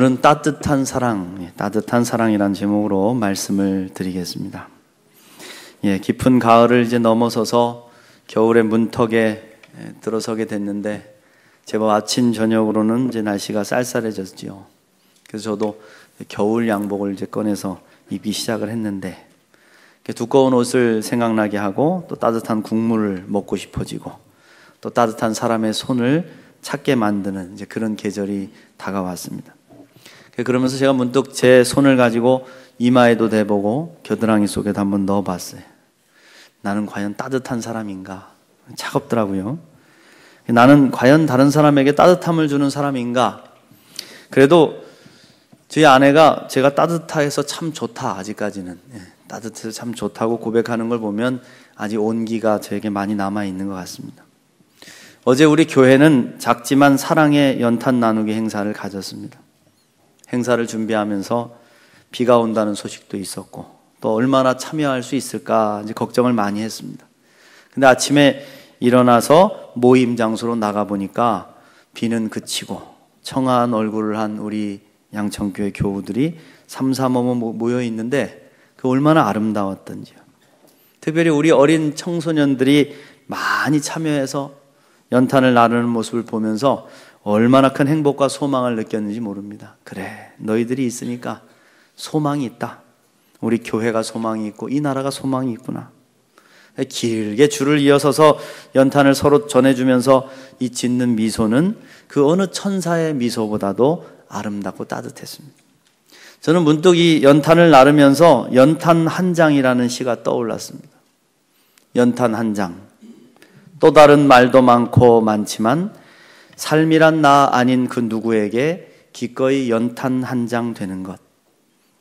오늘은 따뜻한 사랑이란 제목으로 말씀을 드리겠습니다. 깊은 가을을 이제 넘어서서 겨울의 문턱에 들어서게 됐는데 제법 아침 저녁으로는 이제 날씨가 쌀쌀해졌지요. 그래서 저도 겨울 양복을 이제 꺼내서 입기 시작을 했는데 두꺼운 옷을 생각나게 하고 또 따뜻한 국물을 먹고 싶어지고 또 따뜻한 사람의 손을 찾게 만드는 이제 그런 계절이 다가왔습니다. 그러면서 제가 문득 제 손을 가지고 이마에도 대보고 겨드랑이 속에도 한번 넣어봤어요. 나는 과연 따뜻한 사람인가? 차갑더라고요. 나는 과연 다른 사람에게 따뜻함을 주는 사람인가? 그래도 저희 아내가 제가 따뜻해서 참 좋다, 아직까지는. 따뜻해서 참 좋다고 고백하는 걸 보면 아직 온기가 저에게 많이 남아있는 것 같습니다. 어제 우리 교회는 작지만 사랑의 연탄 나누기 행사를 가졌습니다. 행사를 준비하면서 비가 온다는 소식도 있었고 또 얼마나 참여할 수 있을까 이제 걱정을 많이 했습니다. 근데 아침에 일어나서 모임 장소로 나가보니까 비는 그치고 청아한 얼굴을 한 우리 양천교회 교우들이 삼삼오오 모여 있는데 그 얼마나 아름다웠던지요. 특별히 우리 어린 청소년들이 많이 참여해서 연탄을 나누는 모습을 보면서 얼마나 큰 행복과 소망을 느꼈는지 모릅니다. 그래, 너희들이 있으니까 소망이 있다. 우리 교회가 소망이 있고 이 나라가 소망이 있구나. 길게 줄을 이어서서 연탄을 서로 전해주면서 이 짓는 미소는 그 어느 천사의 미소보다도 아름답고 따뜻했습니다. 저는 문득 이 연탄을 나르면서 연탄 한 장이라는 시가 떠올랐습니다. 연탄 한 장. 또 다른 말도 많고 많지만 삶이란 나 아닌 그 누구에게 기꺼이 연탄 한 장 되는 것.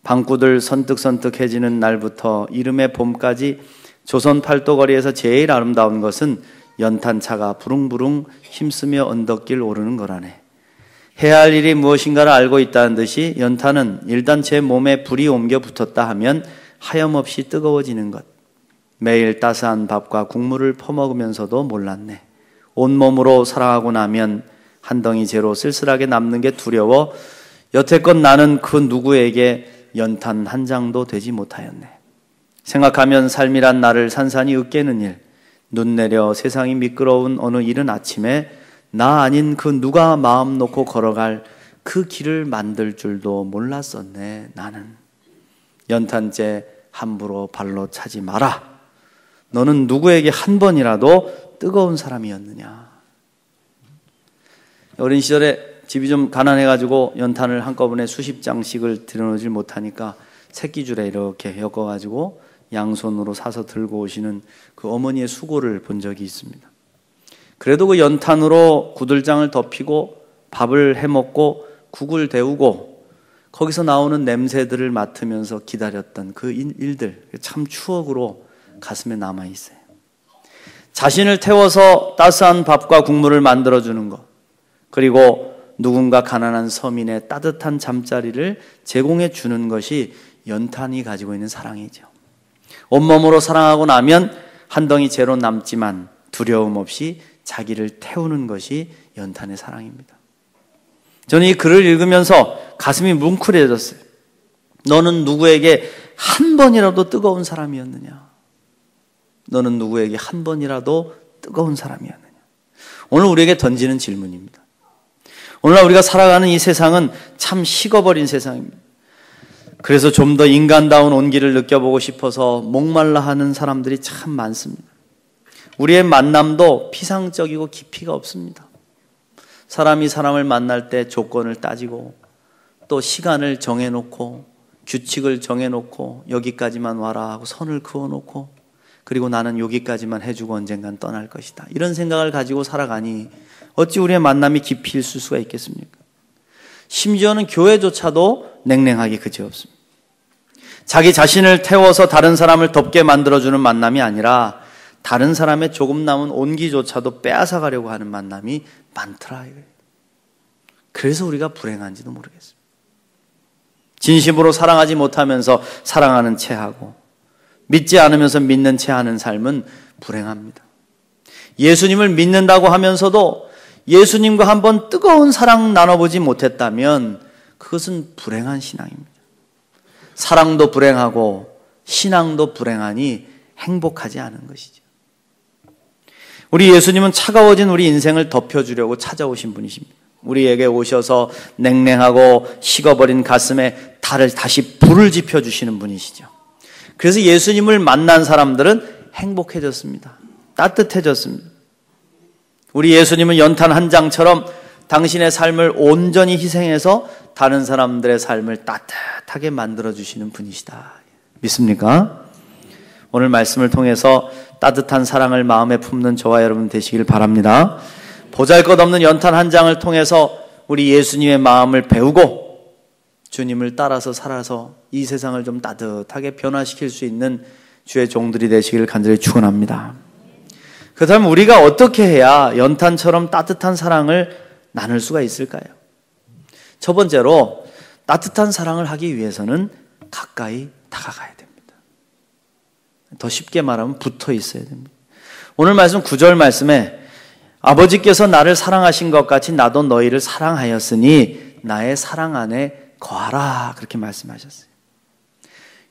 방구들 선뜩선뜩해지는 날부터 이름의 봄까지 조선 팔도거리에서 제일 아름다운 것은 연탄차가 부릉부릉 힘쓰며 언덕길 오르는 거라네. 해야 할 일이 무엇인가를 알고 있다는 듯이 연탄은 일단 제 몸에 불이 옮겨 붙었다 하면 하염없이 뜨거워지는 것. 매일 따스한 밥과 국물을 퍼먹으면서도 몰랐네. 온몸으로 사랑하고 나면 한 덩이 재로 쓸쓸하게 남는 게 두려워 여태껏 나는 그 누구에게 연탄 한 장도 되지 못하였네. 생각하면 삶이란 나를 산산이 으깨는 일, 눈 내려 세상이 미끄러운 어느 이른 아침에 나 아닌 그 누가 마음 놓고 걸어갈 그 길을 만들 줄도 몰랐었네. 나는 연탄재 함부로 발로 차지 마라. 너는 누구에게 한 번이라도 뜨거운 사람이었느냐. 어린 시절에 집이 좀 가난해가지고 연탄을 한꺼번에 수십 장씩을 들여놓지 못하니까 새끼줄에 이렇게 엮어가지고 양손으로 사서 들고 오시는 그 어머니의 수고를 본 적이 있습니다. 그래도 그 연탄으로 구들장을 덮이고 밥을 해먹고 국을 데우고 거기서 나오는 냄새들을 맡으면서 기다렸던 그 일들 참 추억으로 가슴에 남아있어요. 자신을 태워서 따스한 밥과 국물을 만들어주는 것, 그리고 누군가 가난한 서민의 따뜻한 잠자리를 제공해 주는 것이 연탄이 가지고 있는 사랑이죠. 온몸으로 사랑하고 나면 한 덩이 재로 남지만 두려움 없이 자기를 태우는 것이 연탄의 사랑입니다. 저는 이 글을 읽으면서 가슴이 뭉클해졌어요. 너는 누구에게 한 번이라도 뜨거운 사람이었느냐? 너는 누구에게 한 번이라도 뜨거운 사람이었느냐? 오늘 우리에게 던지는 질문입니다. 오늘날 우리가 살아가는 이 세상은 참 식어버린 세상입니다. 그래서 좀 더 인간다운 온기를 느껴보고 싶어서 목말라 하는 사람들이 참 많습니다. 우리의 만남도 피상적이고 깊이가 없습니다. 사람이 사람을 만날 때 조건을 따지고 또 시간을 정해놓고 규칙을 정해놓고 여기까지만 와라 하고 선을 그어놓고 그리고 나는 여기까지만 해주고 언젠간 떠날 것이다. 이런 생각을 가지고 살아가니 어찌 우리의 만남이 깊이 있을 수가 있겠습니까? 심지어는 교회조차도 냉랭하기 그지없습니다. 자기 자신을 태워서 다른 사람을 덥게 만들어주는 만남이 아니라 다른 사람의 조금 남은 온기조차도 빼앗아가려고 하는 만남이 많더라. 그래서 우리가 불행한지도 모르겠습니다. 진심으로 사랑하지 못하면서 사랑하는 체하고 믿지 않으면서 믿는 체하는 삶은 불행합니다. 예수님을 믿는다고 하면서도 예수님과 한번 뜨거운 사랑 나눠보지 못했다면 그것은 불행한 신앙입니다. 사랑도 불행하고 신앙도 불행하니 행복하지 않은 것이죠. 우리 예수님은 차가워진 우리 인생을 덮여주려고 찾아오신 분이십니다. 우리에게 오셔서 냉랭하고 식어버린 가슴에 다시 불을 지펴주시는 분이시죠. 그래서 예수님을 만난 사람들은 행복해졌습니다. 따뜻해졌습니다. 우리 예수님은 연탄 한 장처럼 당신의 삶을 온전히 희생해서 다른 사람들의 삶을 따뜻하게 만들어주시는 분이시다. 믿습니까? 오늘 말씀을 통해서 따뜻한 사랑을 마음에 품는 저와 여러분 되시길 바랍니다. 보잘것없는 연탄 한 장을 통해서 우리 예수님의 마음을 배우고 주님을 따라서 살아서 이 세상을 좀 따뜻하게 변화시킬 수 있는 주의 종들이 되시길 간절히 축원합니다. 그렇다면 우리가 어떻게 해야 연탄처럼 따뜻한 사랑을 나눌 수가 있을까요? 첫 번째로 따뜻한 사랑을 하기 위해서는 가까이 다가가야 됩니다. 더 쉽게 말하면 붙어 있어야 됩니다. 오늘 말씀 9절 말씀에 아버지께서 나를 사랑하신 것 같이 나도 너희를 사랑하였으니 나의 사랑 안에 거하라, 그렇게 말씀하셨어요.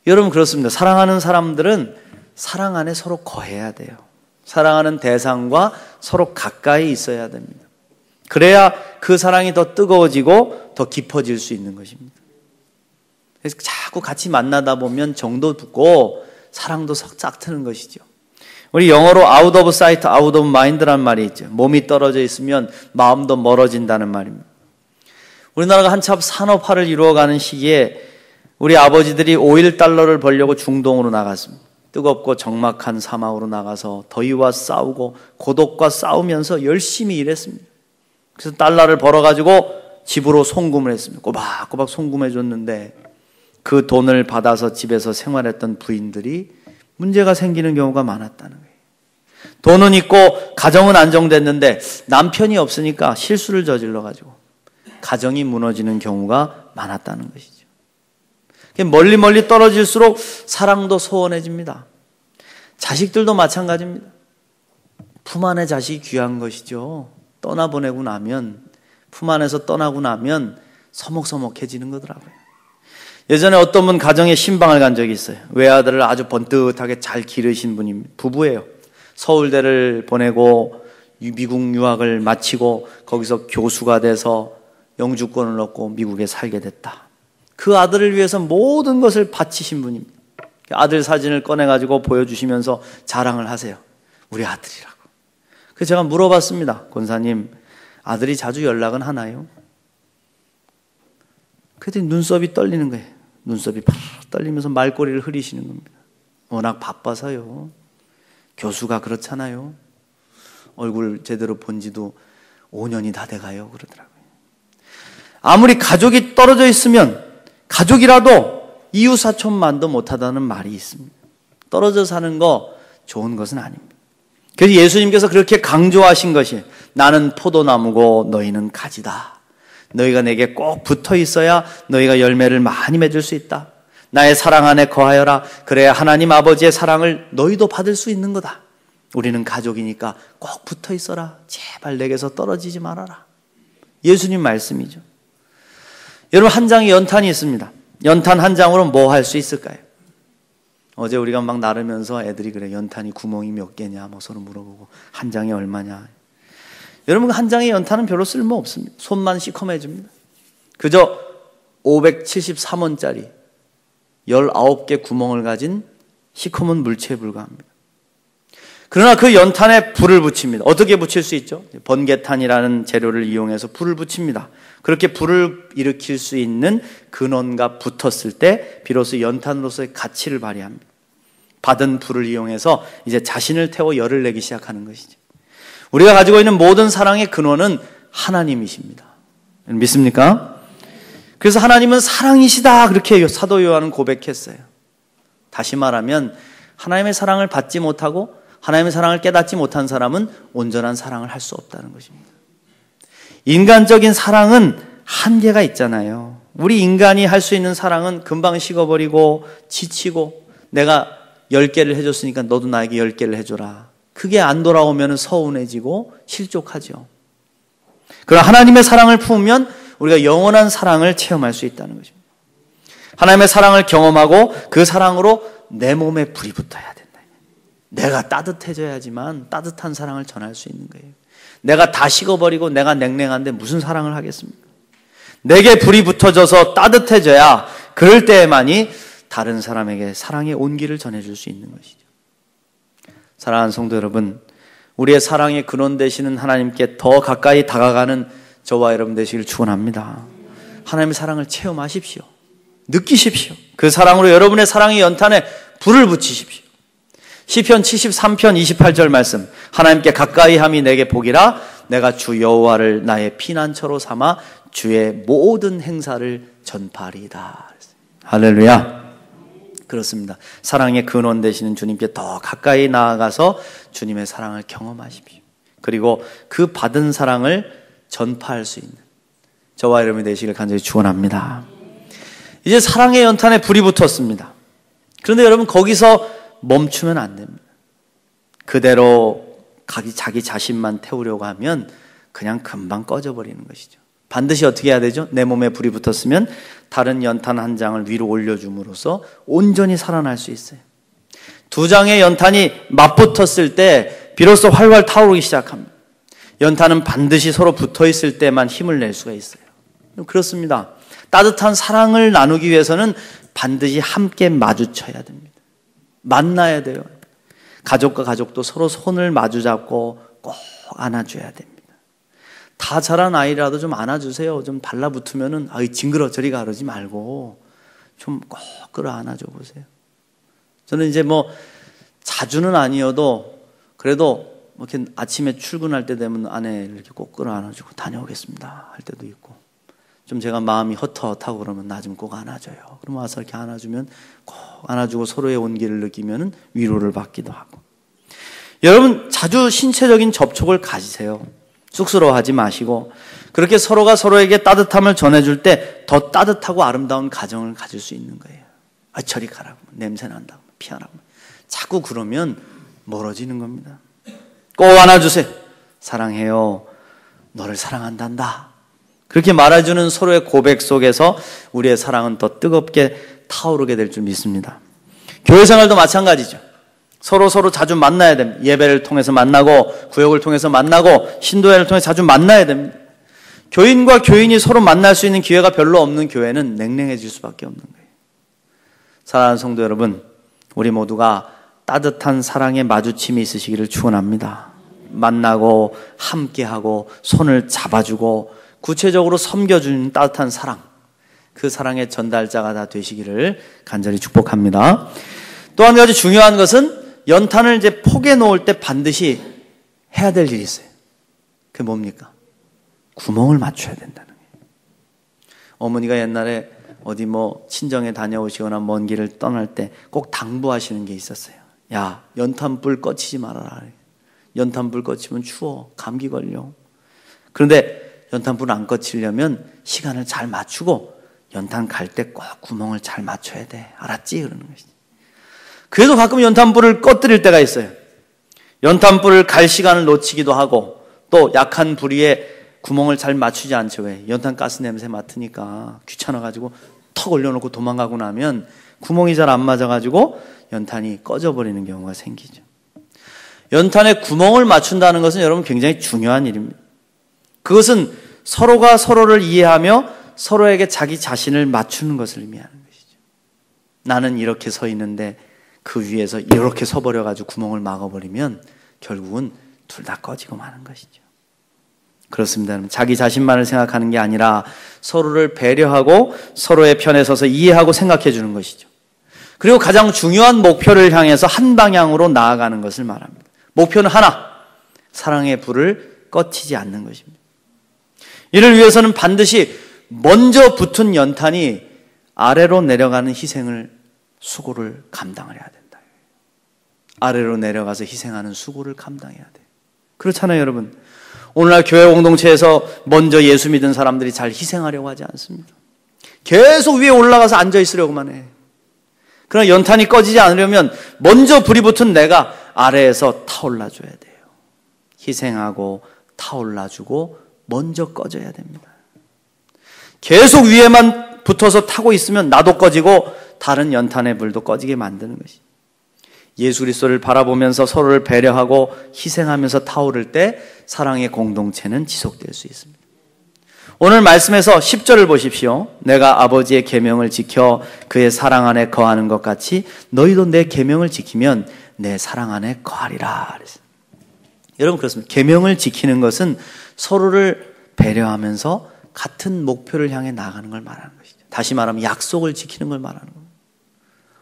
여러분 그렇습니다. 사랑하는 사람들은 사랑 안에 서로 거해야 돼요. 사랑하는 대상과 서로 가까이 있어야 됩니다. 그래야 그 사랑이 더 뜨거워지고 더 깊어질 수 있는 것입니다. 그래서 자꾸 같이 만나다 보면 정도 붙고 사랑도 싹 트는 것이죠. 우리 영어로 out of sight, out of mind라는 말이 있죠. 몸이 떨어져 있으면 마음도 멀어진다는 말입니다. 우리나라가 한참 산업화를 이루어가는 시기에 우리 아버지들이 오일 달러를 벌려고 중동으로 나갔습니다. 뜨겁고 적막한 사막으로 나가서 더위와 싸우고 고독과 싸우면서 열심히 일했습니다. 그래서 달러를 벌어가지고 집으로 송금을 했습니다. 꼬박꼬박 송금해 줬는데 그 돈을 받아서 집에서 생활했던 부인들이 문제가 생기는 경우가 많았다는 거예요. 돈은 있고 가정은 안정됐는데 남편이 없으니까 실수를 저질러가지고 가정이 무너지는 경우가 많았다는 것이죠. 멀리 떨어질수록 사랑도 소원해집니다. 자식들도 마찬가지입니다. 품 안에 자식이 귀한 것이죠. 떠나보내고 나면, 품 안에서 떠나고 나면 서먹서먹해지는 거더라고요. 예전에 어떤 분 가정에 신방을 간 적이 있어요. 외아들을 아주 번듯하게 잘 기르신 분이 부부예요. 서울대를 보내고 미국 유학을 마치고 거기서 교수가 돼서 영주권을 얻고 미국에 살게 됐다. 그 아들을 위해서 모든 것을 바치신 분입니다. 아들 사진을 꺼내가지고 보여주시면서 자랑을 하세요. 우리 아들이라고. 그래서 제가 물어봤습니다. 권사님, 아들이 자주 연락은 하나요? 그랬더니 눈썹이 떨리는 거예요. 눈썹이 팍 떨리면서 말꼬리를 흐리시는 겁니다. 워낙 바빠서요. 교수가 그렇잖아요. 얼굴 제대로 본 지도 5년이 다 돼가요. 그러더라고요. 아무리 가족이 떨어져 있으면 가족이라도 이웃사촌만도 못하다는 말이 있습니다. 떨어져 사는 거 좋은 것은 아닙니다. 그래서 예수님께서 그렇게 강조하신 것이 나는 포도나무고 너희는 가지다. 너희가 내게 꼭 붙어 있어야 너희가 열매를 많이 맺을 수 있다. 나의 사랑 안에 거하여라. 그래야 하나님 아버지의 사랑을 너희도 받을 수 있는 거다. 우리는 가족이니까 꼭 붙어 있어라. 제발 내게서 떨어지지 말아라. 예수님 말씀이죠. 여러분, 한 장의 연탄이 있습니다. 연탄 한 장으로 뭐 할 수 있을까요? 어제 우리가 막 나르면서 애들이 그래, 연탄이 구멍이 몇 개냐 뭐 서로 물어보고 한 장이 얼마냐. 여러분, 한 장의 연탄은 별로 쓸모 없습니다. 손만 시커매집니다. 그저 573원짜리 19개 구멍을 가진 시커먼 물체에 불과합니다. 그러나 그 연탄에 불을 붙입니다. 어떻게 붙일 수 있죠? 번개탄이라는 재료를 이용해서 불을 붙입니다. 그렇게 불을 일으킬 수 있는 근원과 붙었을 때 비로소 연탄으로서의 가치를 발휘합니다. 받은 불을 이용해서 이제 자신을 태워 열을 내기 시작하는 것이죠. 우리가 가지고 있는 모든 사랑의 근원은 하나님이십니다. 믿습니까? 그래서 하나님은 사랑이시다, 그렇게 사도 요한은 고백했어요. 다시 말하면 하나님의 사랑을 받지 못하고 하나님의 사랑을 깨닫지 못한 사람은 온전한 사랑을 할 수 없다는 것입니다. 인간적인 사랑은 한계가 있잖아요. 우리 인간이 할 수 있는 사랑은 금방 식어버리고 지치고 내가 10개를 해줬으니까 너도 나에게 10개를 해줘라. 그게 안 돌아오면 서운해지고 실족하죠. 그러나 하나님의 사랑을 품으면 우리가 영원한 사랑을 체험할 수 있다는 것입니다. 하나님의 사랑을 경험하고 그 사랑으로 내 몸에 불이 붙어야 된다. 내가 따뜻해져야지만 따뜻한 사랑을 전할 수 있는 거예요. 내가 다 식어버리고 내가 냉랭한데 무슨 사랑을 하겠습니까? 내게 불이 붙어져서 따뜻해져야 그럴 때에만이 다른 사람에게 사랑의 온기를 전해줄 수 있는 것이죠. 사랑하는 성도 여러분, 우리의 사랑의 근원 되시는 하나님께 더 가까이 다가가는 저와 여러분 되시길 축원합니다. 하나님의 사랑을 체험하십시오. 느끼십시오. 그 사랑으로 여러분의 사랑의 연탄에 불을 붙이십시오. 시편 73편 28절 말씀, 하나님께 가까이 함이 내게 복이라. 내가 주 여호와를 나의 피난처로 삼아 주의 모든 행사를 전파하리이다. 할렐루야. 그렇습니다. 사랑의 근원 되시는 주님께 더 가까이 나아가서 주님의 사랑을 경험하십시오. 그리고 그 받은 사랑을 전파할 수 있는 저와 여러분이 되시길 간절히 축원합니다. 이제 사랑의 연탄에 불이 붙었습니다. 그런데 여러분, 거기서 멈추면 안 됩니다. 그대로 자기 자신만 태우려고 하면 그냥 금방 꺼져버리는 것이죠. 반드시 어떻게 해야 되죠? 내 몸에 불이 붙었으면 다른 연탄 한 장을 위로 올려줌으로써 온전히 살아날 수 있어요. 두 장의 연탄이 맞붙었을 때 비로소 활활 타오르기 시작합니다. 연탄은 반드시 서로 붙어있을 때만 힘을 낼 수가 있어요. 그렇습니다. 따뜻한 사랑을 나누기 위해서는 반드시 함께 마주쳐야 됩니다. 만나야 돼요. 가족과 가족도 서로 손을 마주잡고 꼭 안아줘야 됩니다. 다 자란 아이라도 좀 안아주세요. 좀 달라붙으면은 징그러 저리 가 그러지 말고 좀 꼭 끌어 안아줘 보세요. 저는 이제 자주는 아니어도 그래도 이렇게 아침에 출근할 때 되면 아내를 이렇게 꼭 끌어 안아주고 다녀오겠습니다 할 때도 있고, 좀 제가 마음이 헛헛하고 그러면 나 좀 꼭 안아줘요. 그럼 와서 이렇게 안아주면 꼭 안아주고 서로의 온기를 느끼면 위로를 받기도 하고. 여러분, 자주 신체적인 접촉을 가지세요. 쑥스러워하지 마시고 그렇게 서로가 서로에게 따뜻함을 전해줄 때 더 따뜻하고 아름다운 가정을 가질 수 있는 거예요. 저리 가라고, 냄새 난다고, 피하라고. 자꾸 그러면 멀어지는 겁니다. 꼭 안아주세요. 사랑해요. 너를 사랑한단다. 그렇게 말해주는 서로의 고백 속에서 우리의 사랑은 더 뜨겁게 타오르게 될 줄 믿습니다. 교회 생활도 마찬가지죠. 서로 자주 만나야 됩니다. 예배를 통해서 만나고 구역을 통해서 만나고 신도회를 통해서 자주 만나야 됩니다. 교인과 교인이 서로 만날 수 있는 기회가 별로 없는 교회는 냉랭해질 수밖에 없는 거예요. 사랑하는 성도 여러분, 우리 모두가 따뜻한 사랑의 마주침이 있으시기를 축원합니다. 만나고 함께하고 손을 잡아주고 구체적으로 섬겨주는 따뜻한 사랑, 그 사랑의 전달자가 다 되시기를 간절히 축복합니다. 또 한 가지 중요한 것은 연탄을 이제 포개 놓을 때 반드시 해야 될 일이 있어요. 그게 뭡니까? 구멍을 맞춰야 된다는 거예요. 어머니가 옛날에 어디 친정에 다녀오시거나 먼 길을 떠날 때 꼭 당부하시는 게 있었어요. 야, 연탄불 꺼치지 말아라. 연탄불 꺼치면 추워, 감기 걸려. 그런데 연탄불 안 꺼치려면 시간을 잘 맞추고 연탄 갈 때 꼭 구멍을 잘 맞춰야 돼. 알았지? 그러는 것이지. 그래도 가끔 연탄불을 꺼뜨릴 때가 있어요. 연탄불을 갈 시간을 놓치기도 하고 또 약한 불 위에 구멍을 잘 맞추지 않죠. 왜? 연탄 가스 냄새 맡으니까 귀찮아가지고 턱 올려놓고 도망가고 나면 구멍이 잘 안 맞아가지고 연탄이 꺼져버리는 경우가 생기죠. 연탄에 구멍을 맞춘다는 것은 여러분 굉장히 중요한 일입니다. 그것은 서로가 서로를 이해하며 서로에게 자기 자신을 맞추는 것을 의미하는 것이죠. 나는 이렇게 서 있는데 그 위에서 이렇게 서버려가지고 구멍을 막아버리면 결국은 둘 다 꺼지고 마는 것이죠. 그렇습니다. 자기 자신만을 생각하는 게 아니라 서로를 배려하고 서로의 편에 서서 이해하고 생각해 주는 것이죠. 그리고 가장 중요한 목표를 향해서 한 방향으로 나아가는 것을 말합니다. 목표는 하나, 사랑의 불을 꺼치지 않는 것입니다. 이를 위해서는 반드시 먼저 붙은 연탄이 아래로 내려가는 희생을, 수고를 감당을 해야 된다. 아래로 내려가서 희생하는 수고를 감당해야 돼요. 그렇잖아요, 여러분. 오늘날 교회 공동체에서 먼저 예수 믿은 사람들이 잘 희생하려고 하지 않습니다. 계속 위에 올라가서 앉아있으려고만 해. 그러나 연탄이 꺼지지 않으려면 먼저 불이 붙은 내가 아래에서 타올라줘야 돼요. 희생하고 타올라주고 먼저 꺼져야 됩니다. 계속 위에만 붙어서 타고 있으면 나도 꺼지고 다른 연탄의 불도 꺼지게 만드는 것이. 예수 그리스도를 바라보면서 서로를 배려하고 희생하면서 타오를 때 사랑의 공동체는 지속될 수 있습니다. 오늘 말씀에서 10절을 보십시오. 내가 아버지의 계명을 지켜 그의 사랑 안에 거하는 것 같이 너희도 내 계명을 지키면 내 사랑 안에 거하리라. 여러분 그렇습니다. 계명을 지키는 것은 서로를 배려하면서 같은 목표를 향해 나아가는 걸 말하는 것이죠. 다시 말하면 약속을 지키는 걸 말하는 겁니다.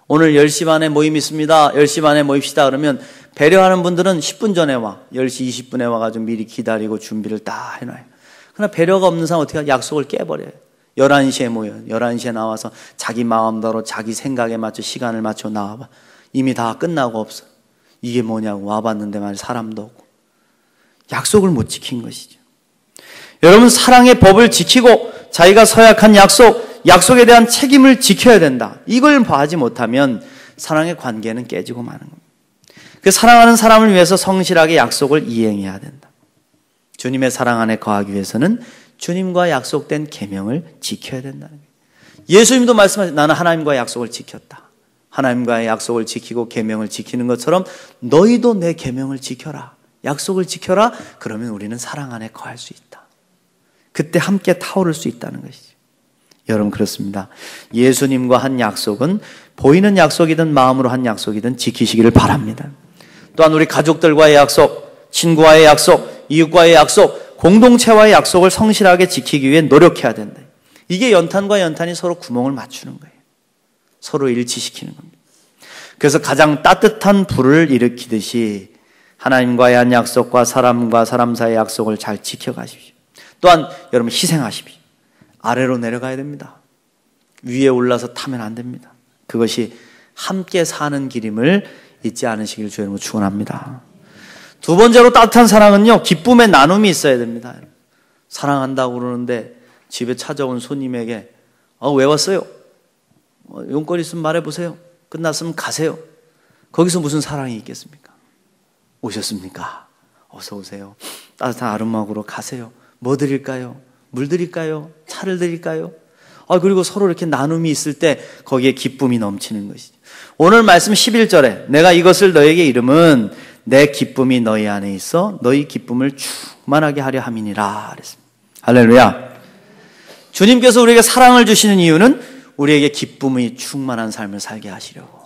오늘 10시 반에 모임 있습니다. 10시 반에 모입시다. 그러면 배려하는 분들은 10분 전에 와. 10시 20분에 와가지고 미리 기다리고 준비를 다 해놔요. 그러나 배려가 없는 사람 어떻게 약속을 깨버려요. 11시에 모여요. 11시에 나와서 자기 마음대로 자기 생각에 맞춰 시간을 맞춰 나와봐. 이미 다 끝나고 없어. 이게 뭐냐고 와봤는데 말이야 사람도 없고. 약속을 못 지킨 것이죠. 여러분 사랑의 법을 지키고 자기가 서약한 약속에 대한 책임을 지켜야 된다. 이걸 봐하지 못하면 사랑의 관계는 깨지고 마는 겁니다. 그 사랑하는 사람을 위해서 성실하게 약속을 이행해야 된다. 주님의 사랑 안에 거하기 위해서는 주님과 약속된 계명을 지켜야 된다는 거예요. 예수님도 말씀하셨어요. 나는 하나님과의 약속을 지켰다. 하나님과의 약속을 지키고 계명을 지키는 것처럼 너희도 내 계명을 지켜라. 약속을 지켜라. 그러면 우리는 사랑 안에 거할 수 있다. 그때 함께 타오를 수 있다는 것이죠. 여러분 그렇습니다. 예수님과 한 약속은 보이는 약속이든 마음으로 한 약속이든 지키시기를 바랍니다. 또한 우리 가족들과의 약속, 친구와의 약속, 이웃과의 약속, 공동체와의 약속을 성실하게 지키기 위해 노력해야 된다. 이게 연탄과 연탄이 서로 구멍을 맞추는 거예요. 서로 일치시키는 겁니다. 그래서 가장 따뜻한 불을 일으키듯이 하나님과의 한 약속과 사람과 사람 사이의 약속을 잘 지켜가십시오. 또한 여러분 희생하십시오. 아래로 내려가야 됩니다. 위에 올라서 타면 안 됩니다. 그것이 함께 사는 길임을 잊지 않으시길 주의 이름으로 축원합니다. 두 번째로 따뜻한 사랑은요, 기쁨의 나눔이 있어야 됩니다. 사랑한다고 그러는데 집에 찾아온 손님에게 왜 왔어요? 용건 있으면 말해보세요. 끝났으면 가세요. 거기서 무슨 사랑이 있겠습니까? 오셨습니까? 어서 오세요. 따뜻한 아름막으로 가세요. 뭐 드릴까요? 물 드릴까요? 차를 드릴까요? 그리고 서로 이렇게 나눔이 있을 때 거기에 기쁨이 넘치는 것이죠. 오늘 말씀 11절에 내가 이것을 너에게 이름은 내 기쁨이 너희 안에 있어 너희 기쁨을 충만하게 하려 함이니라 그랬습니다. 할렐루야. 주님께서 우리에게 사랑을 주시는 이유는 우리에게 기쁨이 충만한 삶을 살게 하시려고,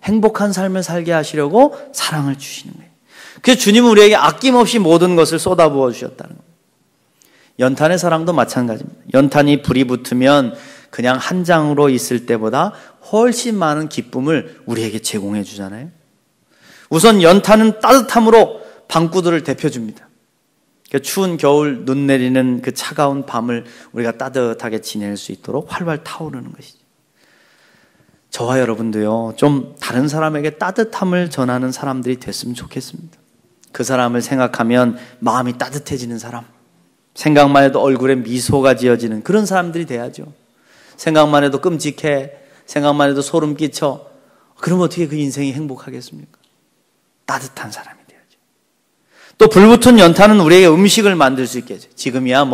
행복한 삶을 살게 하시려고 사랑을 주시는 거예요. 그래서 주님은 우리에게 아낌없이 모든 것을 쏟아부어 주셨다는 거예요. 연탄의 사랑도 마찬가지입니다. 연탄이 불이 붙으면 그냥 한 장으로 있을 때보다 훨씬 많은 기쁨을 우리에게 제공해 주잖아요. 우선 연탄은 따뜻함으로 방구들을 데펴줍니다. 추운 겨울 눈 내리는 그 차가운 밤을 우리가 따뜻하게 지낼 수 있도록 활활 타오르는 것이죠. 저와 여러분도요, 좀 다른 사람에게 따뜻함을 전하는 사람들이 됐으면 좋겠습니다. 그 사람을 생각하면 마음이 따뜻해지는 사람, 생각만 해도 얼굴에 미소가 지어지는 그런 사람들이 돼야죠. 생각만 해도 끔찍해, 생각만 해도 소름 끼쳐. 그럼 어떻게 그 인생이 행복하겠습니까? 따뜻한 사람이 돼야죠. 또 불붙은 연탄은 우리에게 음식을 만들 수 있게 해줘요. 지금이야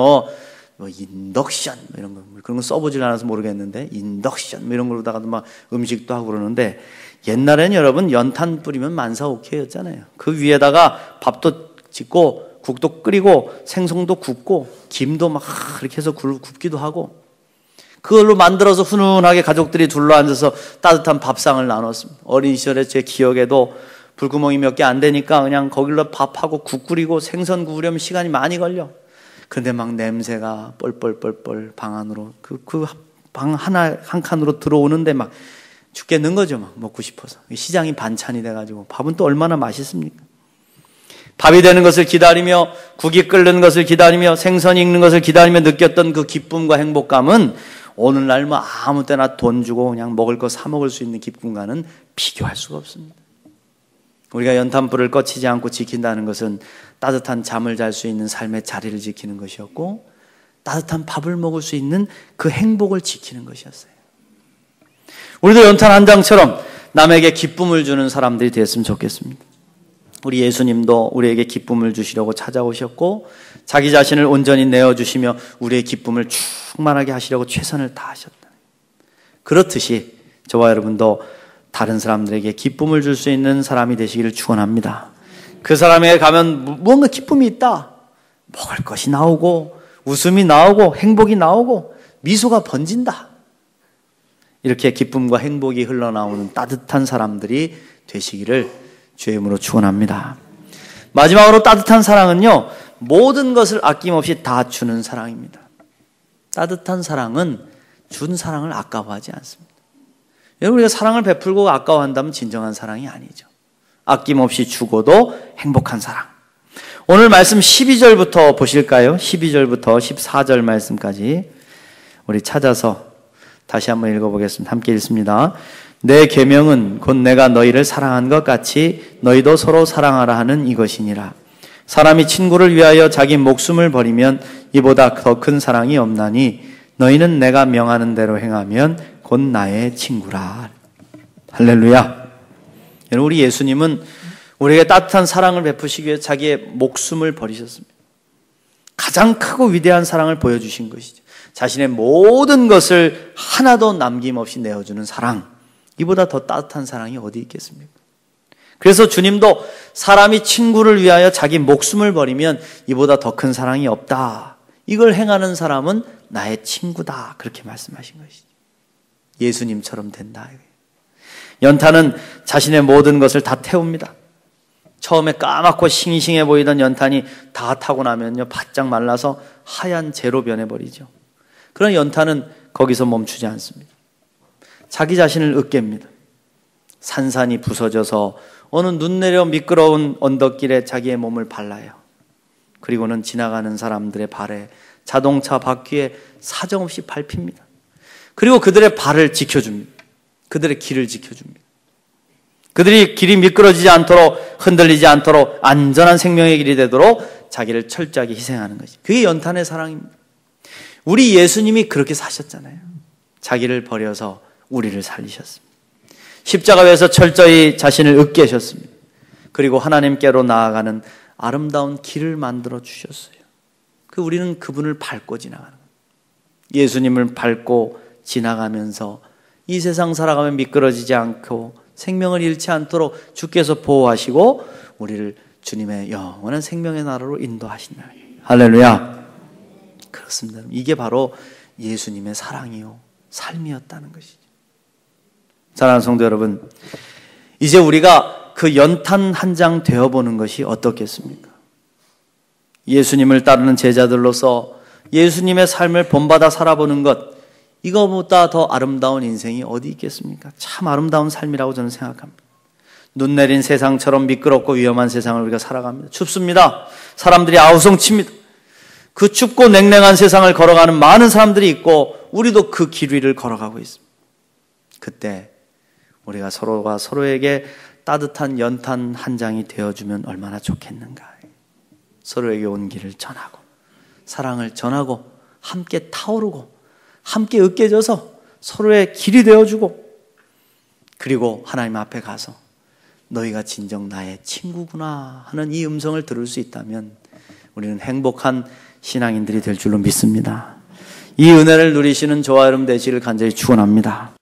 인덕션 이런 거 그런 거 써보질 않아서 모르겠는데 인덕션 이런 걸로다가도 막 음식도 하고 그러는데, 옛날에는 여러분 연탄 뿌리면 만사오케이였잖아요. 그 위에다가 밥도 짓고 국도 끓이고 생선도 굽고 김도 막 이렇게 해서 굽기도 하고, 그걸로 만들어서 훈훈하게 가족들이 둘러앉아서 따뜻한 밥상을 나눴습니다. 어린 시절에 제 기억에도 불구멍이 몇 개 안 되니까 그냥 거기로 밥하고 국 끓이고 생선 구우려면 시간이 많이 걸려. 그런데 막 냄새가 뻘뻘뻘뻘 방 안으로 그 방 하나 한 칸으로 들어오는데 막 죽겠는 거죠. 막 먹고 싶어서. 시장이 반찬이 돼가지고 밥은 또 얼마나 맛있습니까? 밥이 되는 것을 기다리며 국이 끓는 것을 기다리며 생선이 익는 것을 기다리며 느꼈던 그 기쁨과 행복감은 오늘날 아무 때나 돈 주고 그냥 먹을 거 사 먹을 수 있는 기쁨과는 비교할 수가 없습니다. 우리가 연탄불을 꺼치지 않고 지킨다는 것은 따뜻한 잠을 잘 수 있는 삶의 자리를 지키는 것이었고, 따뜻한 밥을 먹을 수 있는 그 행복을 지키는 것이었어요. 우리도 연탄 한 장처럼 남에게 기쁨을 주는 사람들이 됐으면 좋겠습니다. 우리 예수님도 우리에게 기쁨을 주시려고 찾아오셨고 자기 자신을 온전히 내어주시며 우리의 기쁨을 충만하게 하시려고 최선을 다하셨다. 그렇듯이 저와 여러분도 다른 사람들에게 기쁨을 줄 수 있는 사람이 되시기를 축원합니다. 그 사람에게 가면 무언가 기쁨이 있다. 먹을 것이 나오고 웃음이 나오고 행복이 나오고 미소가 번진다. 이렇게 기쁨과 행복이 흘러나오는 따뜻한 사람들이 되시기를 주의 이름으로 축원합니다. 마지막으로 따뜻한 사랑은요, 모든 것을 아낌없이 다 주는 사랑입니다. 따뜻한 사랑은 준 사랑을 아까워하지 않습니다. 여러분, 우리가 사랑을 베풀고 아까워한다면 진정한 사랑이 아니죠. 아낌없이 주고도 행복한 사랑. 오늘 말씀 12절부터 보실까요? 12절부터 14절 말씀까지 우리 찾아서 다시 한번 읽어보겠습니다. 함께 읽습니다. 내 계명은 곧 내가 너희를 사랑한 것 같이 너희도 서로 사랑하라 하는 이것이니라. 사람이 친구를 위하여 자기 목숨을 버리면 이보다 더 큰 사랑이 없나니 너희는 내가 명하는 대로 행하면 곧 나의 친구라. 할렐루야. 여러분, 우리 예수님은 우리에게 따뜻한 사랑을 베푸시기 위해 자기의 목숨을 버리셨습니다. 가장 크고 위대한 사랑을 보여주신 것이죠. 자신의 모든 것을 하나도 남김없이 내어주는 사랑. 이보다 더 따뜻한 사랑이 어디 있겠습니까? 그래서 주님도 사람이 친구를 위하여 자기 목숨을 버리면 이보다 더 큰 사랑이 없다. 이걸 행하는 사람은 나의 친구다. 그렇게 말씀하신 것이죠. 예수님처럼 된다. 연탄은 자신의 모든 것을 다 태웁니다. 처음에 까맣고 싱싱해 보이던 연탄이 다 타고 나면요, 바짝 말라서 하얀 재로 변해버리죠. 그런 연탄은 거기서 멈추지 않습니다. 자기 자신을 으깹니다. 산산이 부서져서 어느 눈 내려 미끄러운 언덕길에 자기의 몸을 발라요. 그리고는 지나가는 사람들의 발에, 자동차 바퀴에 사정없이 밟힙니다. 그리고 그들의 발을 지켜줍니다. 그들의 길을 지켜줍니다. 그들이 길이 미끄러지지 않도록, 흔들리지 않도록 안전한 생명의 길이 되도록 자기를 철저하게 희생하는 것이, 그게 연탄의 사랑입니다. 우리 예수님이 그렇게 사셨잖아요. 자기를 버려서 우리를 살리셨습니다. 십자가에서 철저히 자신을 으깨셨습니다. 그리고 하나님께로 나아가는 아름다운 길을 만들어 주셨어요. 우리는 그분을 밟고 지나가는 거예요. 예수님을 밟고 지나가면서 이 세상 살아가면 미끄러지지 않고 생명을 잃지 않도록 주께서 보호하시고 우리를 주님의 영원한 생명의 나라로 인도하신다. 할렐루야. 그렇습니다. 이게 바로 예수님의 사랑이요 삶이었다는 것이죠. 사랑하는 성도 여러분, 이제 우리가 그 연탄 한 장 되어보는 것이 어떻겠습니까? 예수님을 따르는 제자들로서 예수님의 삶을 본받아 살아보는 것, 이거보다 더 아름다운 인생이 어디 있겠습니까? 참 아름다운 삶이라고 저는 생각합니다. 눈 내린 세상처럼 미끄럽고 위험한 세상을 우리가 살아갑니다. 춥습니다. 사람들이 아우성칩니다. 그 춥고 냉랭한 세상을 걸어가는 많은 사람들이 있고 우리도 그 길 위를 걸어가고 있습니다. 그때 우리가 서로가 서로에게 따뜻한 연탄 한 장이 되어주면 얼마나 좋겠는가. 서로에게 온기를 전하고 사랑을 전하고 함께 타오르고 함께 으깨져서 서로의 길이 되어주고, 그리고 하나님 앞에 가서 너희가 진정 나의 친구구나 하는 이 음성을 들을 수 있다면 우리는 행복한 신앙인들이 될 줄로 믿습니다. 이 은혜를 누리시는 저와 여러분 되시기를 간절히 축원합니다.